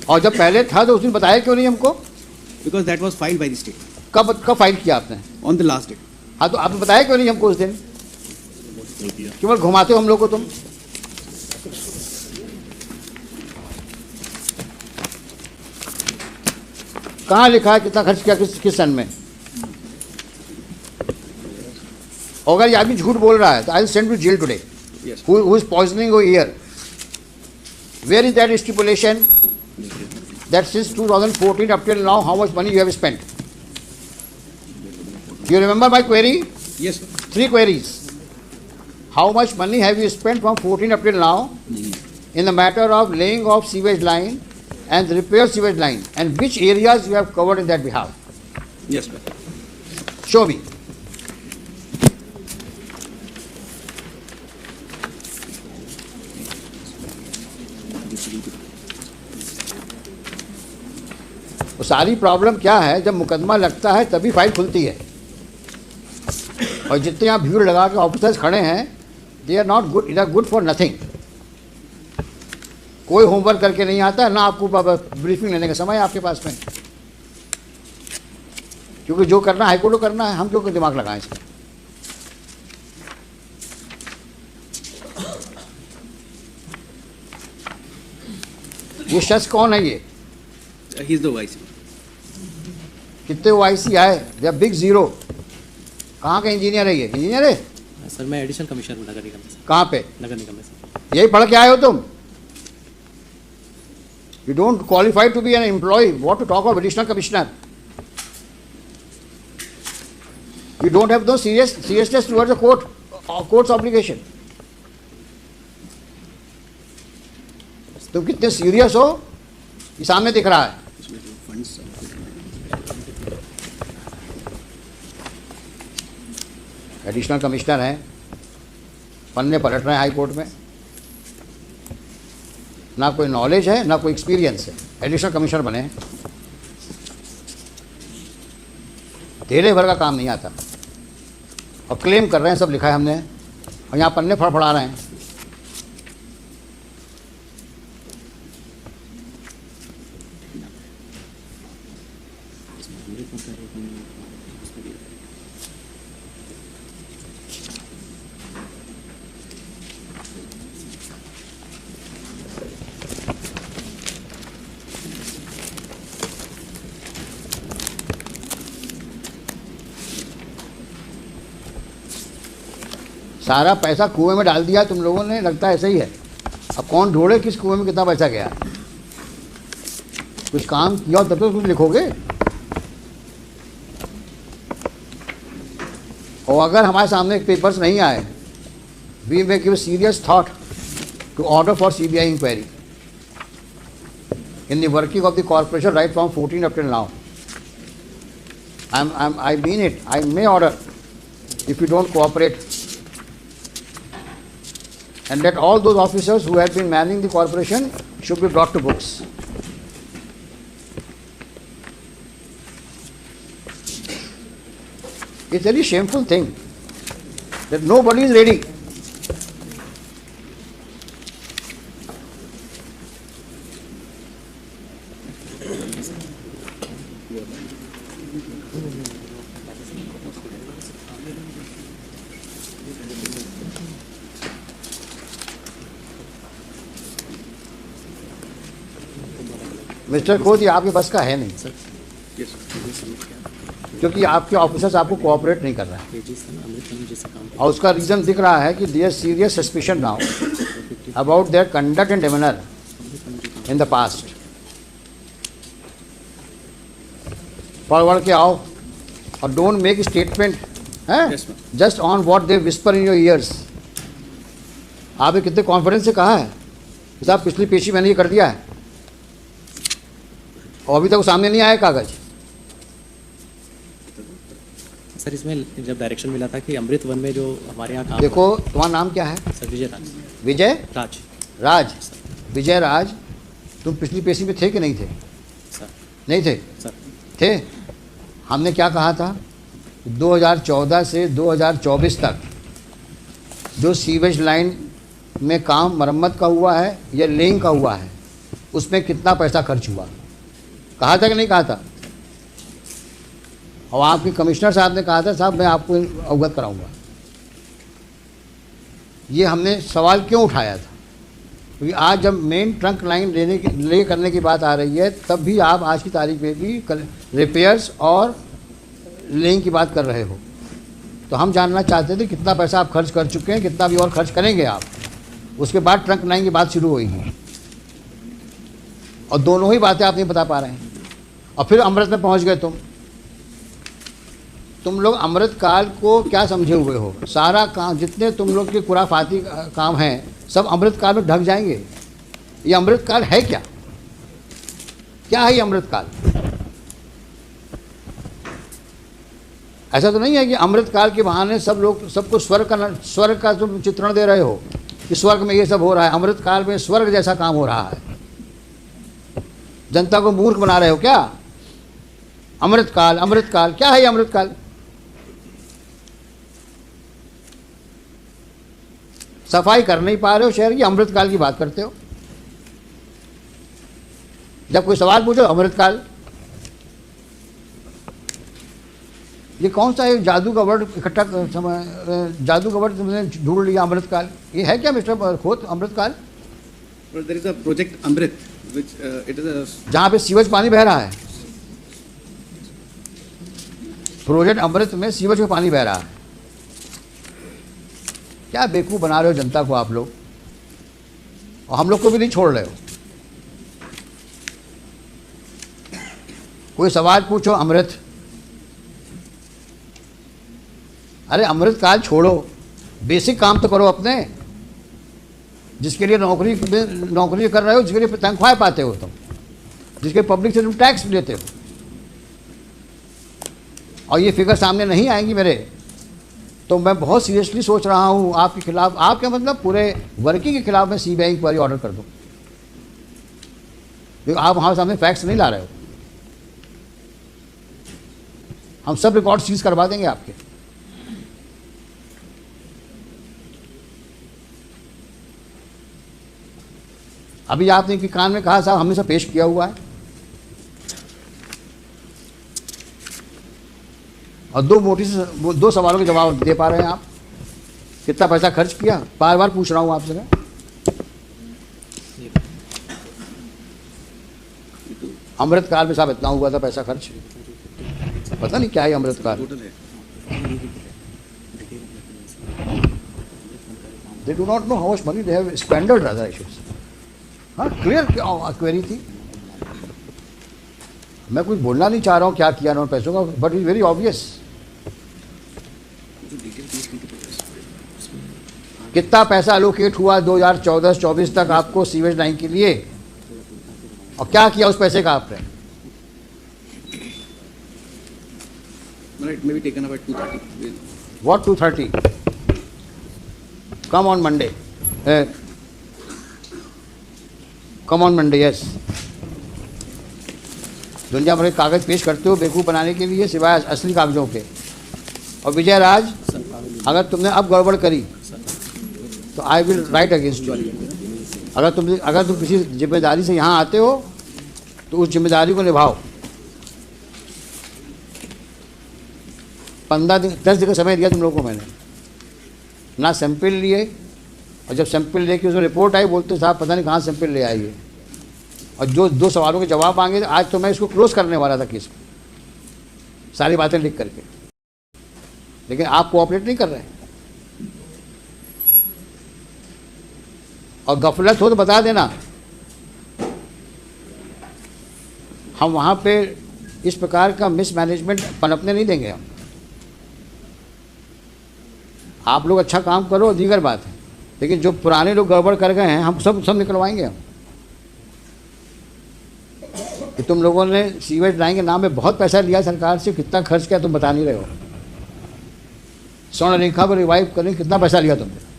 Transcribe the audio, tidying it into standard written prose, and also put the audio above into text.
और जब पहले था तो उसने बताया क्यों नहीं हमको? Because that was filed by the state कब फाइल किया आपने? on the last day. हाँ, तो आपने बताया क्यों नहीं हमको उस दिन? केवल घुमाते हो हम लोग को तुम। कहाँ लिखा है कितना खर्च किया किस सन में? अगर ये आदमी झूठ बोल रहा है तो I will send to jail today. Yes. Who is poisoning your ear? Where is that stipulation that since 2014 up till now how much money you have spent? You remember my query? Yes, sir. 3 queries. How much money have you spent from 14 up till now in the matter of laying of sewage line and repair sewage line, and which areas you have covered in that behalf? Yes, sir. Show me. तो सारी problem क्या है, जब मुकदमा लगता है तभी file खुलती है। और जितने यहाँ भीड़ लगा के ऑफिसर्स खड़े हैं, they are not good, it are good for nothing. कोई होमवर्क करके नहीं आता है, ना आपको ब्रीफिंग लेने का समय है आपके पास में, क्योंकि जो करना हाईकोर्ट को करना है, हम क्यों दिमाग लगाएं इसमें। ये शख्स कौन है ये? He is the vice. कितने OIC आए? They are big zero. कहाँ का इंजीनियर है ये? इंजीनियर है सर, मैं एडिशनल कमिश्नर हूँ नगर निगम में। कहाँ पे? नगर निगम में सर। यही पढ़ के आए हो तुम? You don't qualify to be an employ, what to talk of additional commissioner. You don't have no seriousness towards the court's obligation. तुम कितने सीरियस हो ये सामने दिख रहा है। एडिशनल कमिश्नर हैं, पन्ने पलट रहे हैं हाई कोर्ट में, ना कोई नॉलेज है ना कोई एक्सपीरियंस है, एडिशनल कमिश्नर बने हैं। तेरे भर का काम नहीं आता और क्लेम कर रहे हैं सब लिखा है हमने, और यहाँ पन्ने फड़फड़ा रहे हैं। सारा पैसा कुएं में डाल दिया तुम लोगों ने, लगता है ऐसे ही है। अब कौन ढूंढे किस कुएं में कितना पैसा गया। कुछ काम किया तब तो कुछ लिखोगे। और अगर हमारे सामने पेपर्स नहीं आए, we may give serious thought to order for CBI inquiry in the working of the corporation right from 14 up till now. I mean it. I may order if you don't cooperate. And that all those officers who had been manning the corporation should be brought to books. It's a very shameful thing that nobody is ready. Mister खोद, ये आपके बस का है नहीं sir, क्योंकि आपके officers आपको कोऑपरेट नहीं कर रहे हैं। और उसका रीज़न दिख रहा है कि their serious suspicion now about their conduct and demeanour in the past. पढ़ के आओ और डोंट मेक स्टेटमेंट है just on what they whisper in your ears. आपने कितने कॉन्फिडेंस से कहा है कि साहब पिछली पेशी मैंने ये कर दिया है, और अभी तक सामने नहीं आया कागज। सर, इसमें जब डायरेक्शन मिला था कि अमृत वन में जो हमारे यहाँ काम, देखो तुम्हारा नाम क्या है? सर विजय राज। विजय राज। राज, विजय राज, तुम पिछली पेशी में थे कि नहीं थे? सर नहीं थे सर। थे। हमने क्या कहा था? 2014 से 2024 तक जो सीवेज लाइन में काम मरम्मत का हुआ है या लेइंग का हुआ है, उसमें कितना पैसा खर्च हुआ, कहा था कि नहीं कहा था? और आपके कमिश्नर साहब ने कहा था साहब मैं आपको अवगत कराऊंगा। ये हमने सवाल क्यों उठाया था? क्योंकि आज जब मेन ट्रंक लाइन ले करने की बात आ रही है, तब भी आप आज की तारीख में भी रिपेयर्स और लेइंग की बात कर रहे हो। तो हम जानना चाहते थे कितना पैसा आप खर्च कर चुके हैं, कितना भी और खर्च करेंगे आप। उसके बाद ट्रंक लाइन की बात शुरू हुई है और दोनों ही बातें आप नहीं बता पा रहे हैं। और फिर अमृत में पहुंच गए तुम लोग अमृत काल को क्या समझे हुए हो? सारा काम जितने तुम लोग के खुराफाती काम हैं सब अमृत काल में ढक जाएंगे। ये अमृत काल है क्या? क्या है ये अमृत काल? ऐसा तो नहीं है कि अमृत काल के बहाने सब लोग सबको स्वर्ग का तुम चित्रण दे रहे हो कि स्वर्ग में ये सब हो रहा है। अमृत काल में स्वर्ग जैसा काम हो रहा है। जनता को मूर्ख बना रहे हो क्या? अमृत काल क्या है ये अमृत काल? सफाई कर नहीं पा रहे हो शहर की, अमृत काल की बात करते हो। जब कोई सवाल पूछो अमृत काल, ये कौन सा एक जादू का वर्ड इकट्ठा जादू का वर्ड तुमने ढूंढ लिया अमृत काल? ये है क्या मिस्टर खोत अमृत काल? There is a project Amrit, which it is a जहाँ पे सीवेज पानी बह रहा है, प्रोजेक्ट अमृत में सीवेज में पानी बह रहा है। क्या बेवकूफ़ बना रहे हो जनता को आप लोग, और हम लोग को भी नहीं छोड़ रहे हो। कोई सवाल पूछो अमृत, अरे अमृत काल छोड़ो, बेसिक काम तो करो अपने। जिसके लिए नौकरी कर रहे हो, जिसके लिए तनख्वाह पाते हो तुम, जिसके पब्लिक से तुम टैक्स लेते हो, और ये फिगर सामने नहीं आएंगी मेरे, तो मैं बहुत सीरियसली सोच रहा हूँ आपके खिलाफ, आपके मतलब पूरे वर्किंग के खिलाफ मैं सीबीआई इंक्वायरी ऑर्डर कर दूँ, क्योंकि आप हमारे सामने फैक्ट्स नहीं ला रहे हो। हम सब रिकॉर्ड सीज करवा देंगे आपके। अभी आपने कि कान में कहा साहब हमने सब पेश किया हुआ है, और दो सवालों के जवाब दे पा रहे हैं आप। कितना पैसा खर्च किया, बार बार पूछ रहा हूं आपसे मैं। अमृत काल में साहब इतना हुआ था पैसा खर्च, पता नहीं क्या है अमृत काल। total है। They do not know how much money they have squandered, rather I should say. हाँ, क्लियर क्वेरी थी। मैं कुछ बोलना नहीं चाह रहा हूँ क्या किया उन्होंने पैसों का, बट इज वेरी ऑब्वियस। कितना पैसा एलोकेट हुआ 2014-24 तक आपको सीवेज लाइन के लिए, और क्या किया उस पैसे का आपने? It may be taken up at 2:30. What 2:30? Come on Monday. Come on Monday, yes. दुनिया भर के कागज पेश करते हो बेवकूफ़ बनाने के लिए, सिवाय असली कागजों के। और विजय राज, अगर तुमने अब गड़बड़ करी तो I will write against you. अगर तुम किसी जिम्मेदारी से यहाँ आते हो तो उस जिम्मेदारी को निभाओ। 10 दिन का समय दिया तुम लोगों को मैंने, ना सैंपल लिए, और जब सैंपल लेके उसमें रिपोर्ट आई बोलते साहब पता नहीं कहाँ सैंपल ले आइए, और जो 2 सवालों के जवाब मांगे। आज तो मैं इसको क्लोज करने वाला था केस को, सारी बातें लिख करके, लेकिन आप कोऑपरेट नहीं कर रहे हैं। और गफलत हो तो बता देना, हम वहाँ पे इस प्रकार का मिसमैनेजमेंट पनपने नहीं देंगे हम। आप लोग अच्छा काम करो, दीगर बात है, लेकिन जो पुराने लोग गड़बड़ कर गए हैं हम सब निकलवाएंगे हम। कि तुम लोगों ने सीवेज लाइन के नाम में बहुत पैसा लिया सरकार से, कितना खर्च किया तुम बता नहीं रहे हो। स्वर्णरेखा को रिवाइव करने कितना पैसा लिया तुमने?